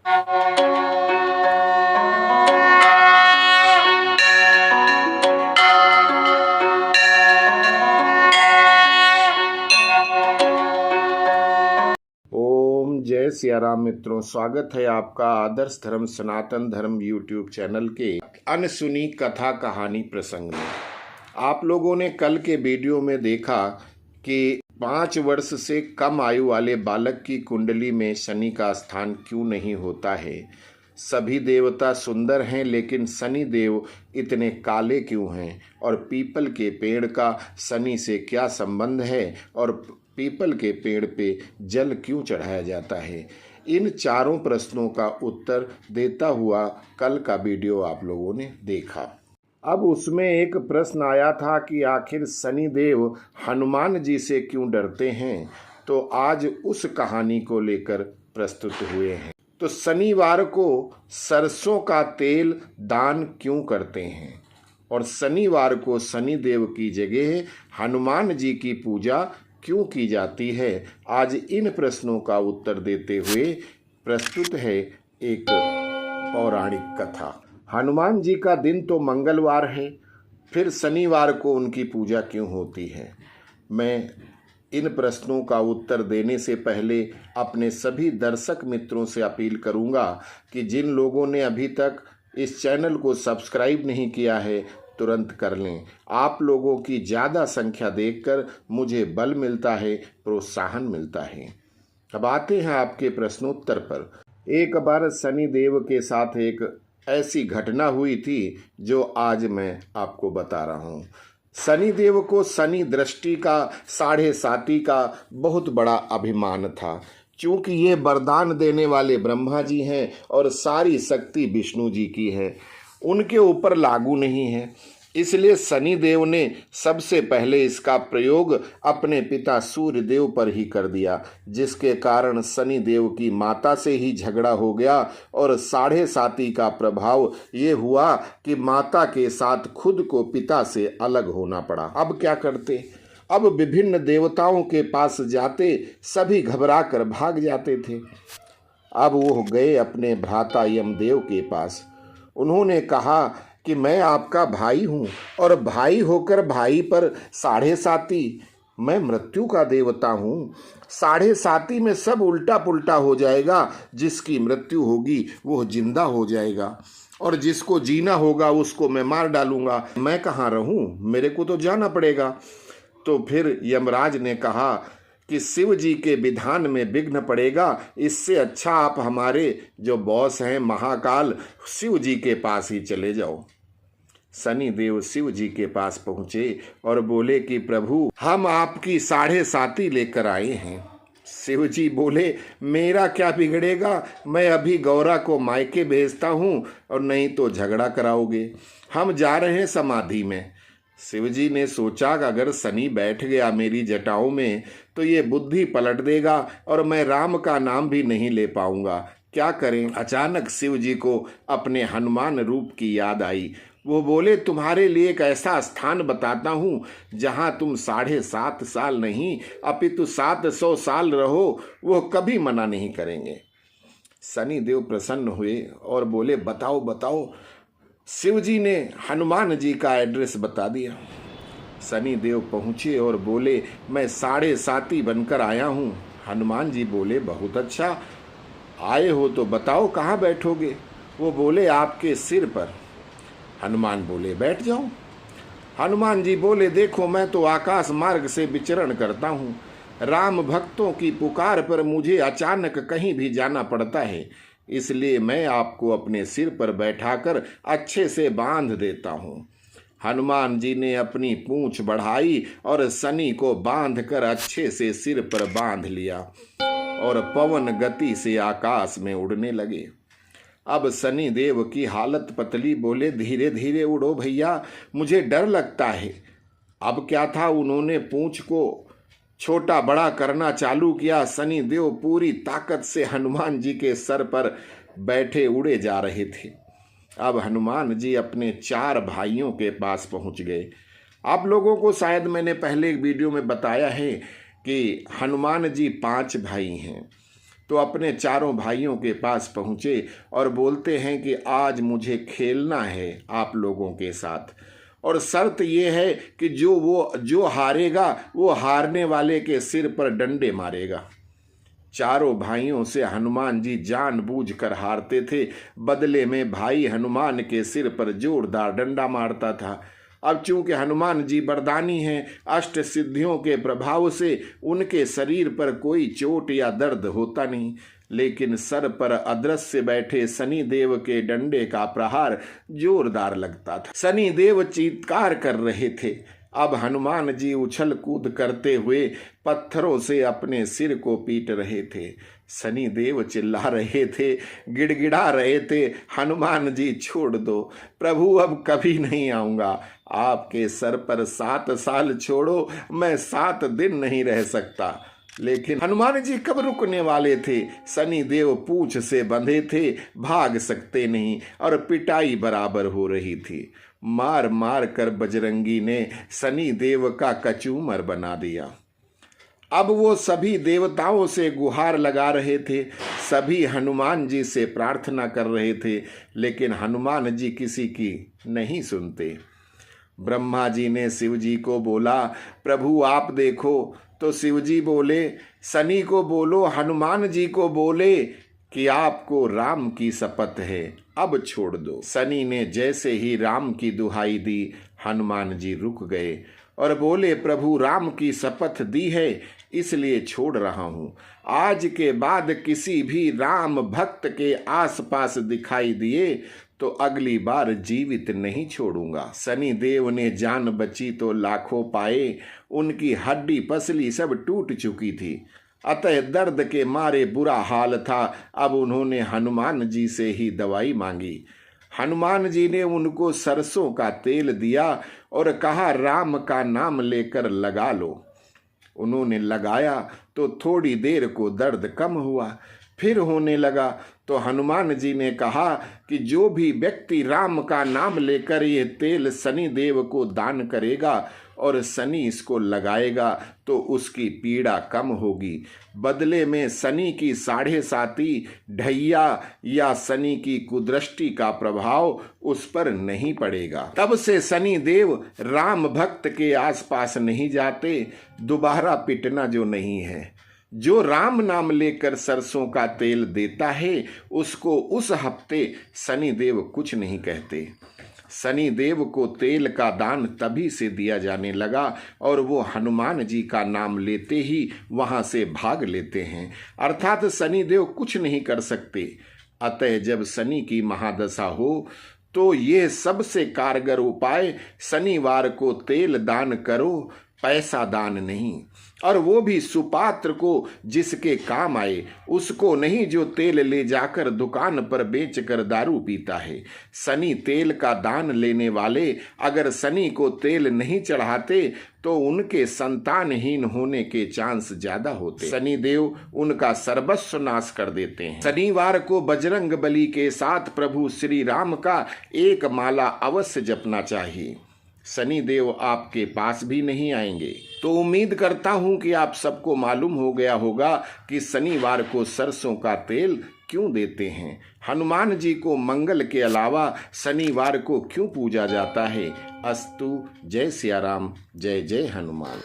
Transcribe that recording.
ओम जय सिया राम। मित्रों, स्वागत है आपका आदर्श धर्म सनातन धर्म यूट्यूब चैनल के अनसुनी कथा कहानी प्रसंग में। आप लोगों ने कल के वीडियो में देखा कि 5 वर्ष से कम आयु वाले बालक की कुंडली में शनि का स्थान क्यों नहीं होता है। सभी देवता सुंदर हैं, लेकिन शनि देव इतने काले क्यों हैं, और पीपल के पेड़ का शनि से क्या संबंध है, और पीपल के पेड़ पे जल क्यों चढ़ाया जाता है। इन चारों प्रश्नों का उत्तर देता हुआ कल का वीडियो आप लोगों ने देखा। अब उसमें एक प्रश्न आया था कि आखिर शनि देव हनुमान जी से क्यों डरते हैं, तो आज उस कहानी को लेकर प्रस्तुत हुए हैं। तो शनिवार को सरसों का तेल दान क्यों करते हैं, और शनिवार को शनि देव की जगह हनुमान जी की पूजा क्यों की जाती है, आज इन प्रश्नों का उत्तर देते हुए प्रस्तुत है एक पौराणिक कथा। हनुमान जी का दिन तो मंगलवार है, फिर शनिवार को उनकी पूजा क्यों होती है। मैं इन प्रश्नों का उत्तर देने से पहले अपने सभी दर्शक मित्रों से अपील करूंगा कि जिन लोगों ने अभी तक इस चैनल को सब्सक्राइब नहीं किया है, तुरंत कर लें। आप लोगों की ज़्यादा संख्या देखकर मुझे बल मिलता है, प्रोत्साहन मिलता है। अब आते हैं आपके प्रश्नोत्तर पर। एक बार शनि देव के साथ एक ऐसी घटना हुई थी जो आज मैं आपको बता रहा हूँ। शनि देव को शनि दृष्टि का 7.5 का बहुत बड़ा अभिमान था, क्योंकि ये वरदान देने वाले ब्रह्मा जी हैं और सारी शक्ति विष्णु जी की है, उनके ऊपर लागू नहीं है। इसलिए शनि देव ने सबसे पहले इसका प्रयोग अपने पिता सूर्य देव पर ही कर दिया, जिसके कारण शनि देव की माता से ही झगड़ा हो गया और 7.5 का प्रभाव ये हुआ कि माता के साथ खुद को पिता से अलग होना पड़ा। अब क्या करते। अब विभिन्न देवताओं के पास जाते, सभी घबरा कर भाग जाते थे। अब वो गए अपने भ्राता यमदेव के पास। उन्होंने कहा कि मैं आपका भाई हूँ, और भाई होकर भाई पर 7.5, मैं मृत्यु का देवता हूँ। 7.5 में सब उल्टा पुल्टा हो जाएगा। जिसकी मृत्यु होगी वो जिंदा हो जाएगा, और जिसको जीना होगा उसको मैं मार डालूंगा। मैं कहाँ रहूँ, मेरे को तो जाना पड़ेगा। तो फिर यमराज ने कहा कि शिव जी के विधान में विघ्न पड़ेगा, इससे अच्छा आप हमारे जो बॉस हैं महाकाल शिव जी के पास ही चले जाओ। शनि देव शिव जी के पास पहुंचे और बोले कि प्रभु, हम आपकी 7.5 लेकर आए हैं। शिव जी बोले, मेरा क्या बिगड़ेगा, मैं अभी गौरा को मायके भेजता हूँ, और नहीं तो झगड़ा कराओगे। हम जा रहे हैं समाधि में। शिव जी ने सोचा कि अगर शनि बैठ गया मेरी जटाओं में तो ये बुद्धि पलट देगा और मैं राम का नाम भी नहीं ले पाऊंगा। क्या करें। अचानक शिव जी को अपने हनुमान रूप की याद आई। वो बोले, तुम्हारे लिए एक ऐसा स्थान बताता हूँ जहाँ तुम 7.5 साल नहीं अपितु 700 साल रहो, वो कभी मना नहीं करेंगे। शनि देव प्रसन्न हुए और बोले, बताओ बताओ। शिव जी ने हनुमान जी का एड्रेस बता दिया। शनि देव पहुँचे और बोले, मैं 7.5 बनकर आया हूँ। हनुमान जी बोले, बहुत अच्छा, आए हो तो बताओ कहाँ बैठोगे। वो बोले, आपके सिर पर। हनुमान बोले, बैठ जाओ। हनुमान जी बोले, देखो मैं तो आकाश मार्ग से विचरण करता हूँ। राम भक्तों की पुकार पर मुझे अचानक कहीं भी जाना पड़ता है, इसलिए मैं आपको अपने सिर पर बैठाकर अच्छे से बांध देता हूँ। हनुमान जी ने अपनी पूंछ बढ़ाई और शनि को बांधकर अच्छे से सिर पर बांध लिया और पवन गति से आकाश में उड़ने लगे। अब शनि देव की हालत पतली। बोले, धीरे धीरे उड़ो भैया, मुझे डर लगता है। अब क्या था, उन्होंने पूंछ को छोटा बड़ा करना चालू किया। शनि देव पूरी ताकत से हनुमान जी के सर पर बैठे उड़े जा रहे थे। अब हनुमान जी अपने 4 भाइयों के पास पहुंच गए। आप लोगों को शायद मैंने पहले एक वीडियो में बताया है कि हनुमान जी 5 भाई हैं। तो अपने चारों भाइयों के पास पहुँचे और बोलते हैं कि आज मुझे खेलना है आप लोगों के साथ, और शर्त ये है कि जो हारेगा वो हारने वाले के सिर पर डंडे मारेगा। चारों भाइयों से हनुमान जी जानबूझकर हारते थे, बदले में भाई हनुमान के सिर पर जोरदार डंडा मारता था। अब चूंकि हनुमान जी वरदानी हैं, अष्ट सिद्धियों के प्रभाव से उनके शरीर पर कोई चोट या दर्द होता नहीं, लेकिन सर पर अदृश्य बैठे शनि देव के डंडे का प्रहार जोरदार लगता था। शनि देव चीत्कार कर रहे थे। अब हनुमान जी उछल कूद करते हुए पत्थरों से अपने सिर को पीट रहे थे। शनि देव चिल्ला रहे थे, गिड़गिड़ा रहे थे, हनुमान जी छोड़ दो प्रभु, अब कभी नहीं आऊंगा। आपके सर पर 7 साल छोड़ो, मैं 7 दिन नहीं रह सकता। लेकिन हनुमान जी कब रुकने वाले थे? शनि देव पूंछ से बंधे थे, भाग सकते नहीं और पिटाई बराबर हो रही थी। मार मार कर बजरंगी ने शनि देव का कचूमर बना दिया। अब वो सभी देवताओं से गुहार लगा रहे थे, सभी हनुमान जी से प्रार्थना कर रहे थे, लेकिन हनुमान जी किसी की नहीं सुनते। ब्रह्मा जी ने शिव जी को बोला, प्रभु आप देखो। तो शिव जी बोले, शनि को बोलो, हनुमान जी को बोले कि आपको राम की शपथ है, अब छोड़ दो। शनि ने जैसे ही राम की दुहाई दी, हनुमान जी रुक गए और बोले, प्रभु राम की शपथ दी है इसलिए छोड़ रहा हूँ। आज के बाद किसी भी राम भक्त के आसपास दिखाई दिए तो अगली बार जीवित नहीं छोड़ूंगा। शनि देव ने जान बची तो लाखों पाए, उनकी हड्डी पसली सब टूट चुकी थी, अतः दर्द के मारे बुरा हाल था। अब उन्होंने हनुमान जी से ही दवाई मांगी। हनुमान जी ने उनको सरसों का तेल दिया और कहा, राम का नाम लेकर लगा लो। उन्होंने लगाया तो थोड़ी देर को दर्द कम हुआ, फिर होने लगा। तो हनुमान जी ने कहा कि जो भी व्यक्ति राम का नाम लेकर ये तेल शनि देव को दान करेगा और शनि इसको लगाएगा तो उसकी पीड़ा कम होगी। बदले में शनि की 7.5 ढैया या शनि की कुदृष्टि का प्रभाव उस पर नहीं पड़ेगा। तब से शनि देव राम भक्त के आसपास नहीं जाते। दोबारा पिटना जो नहीं है। जो राम नाम लेकर सरसों का तेल देता है उसको उस हफ्ते शनि देव कुछ नहीं कहते। शनि देव को तेल का दान तभी से दिया जाने लगा और वो हनुमान जी का नाम लेते ही वहां से भाग लेते हैं, अर्थात शनि देव कुछ नहीं कर सकते। अतः जब शनि की महादशा हो तो ये सबसे कारगर उपाय, शनिवार को तेल दान करो, पैसा दान नहीं, और वो भी सुपात्र को जिसके काम आए, उसको नहीं जो तेल ले जाकर दुकान पर बेचकर दारू पीता है। शनि तेल का दान लेने वाले अगर शनि को तेल नहीं चढ़ाते तो उनके संतानहीन होने के चांस ज्यादा होते। शनि देव उनका सर्वस्व नाश कर देते हैं। शनिवार को बजरंग बली के साथ प्रभु श्री राम का एक माला अवश्य जपना चाहिए। शनि देव आपके पास भी नहीं आएंगे। तो उम्मीद करता हूं कि आप सबको मालूम हो गया होगा कि शनिवार को सरसों का तेल क्यों देते हैं, हनुमान जी को मंगल के अलावा शनिवार को क्यों पूजा जाता है। अस्तु। जय सिया राम, जय जय हनुमान।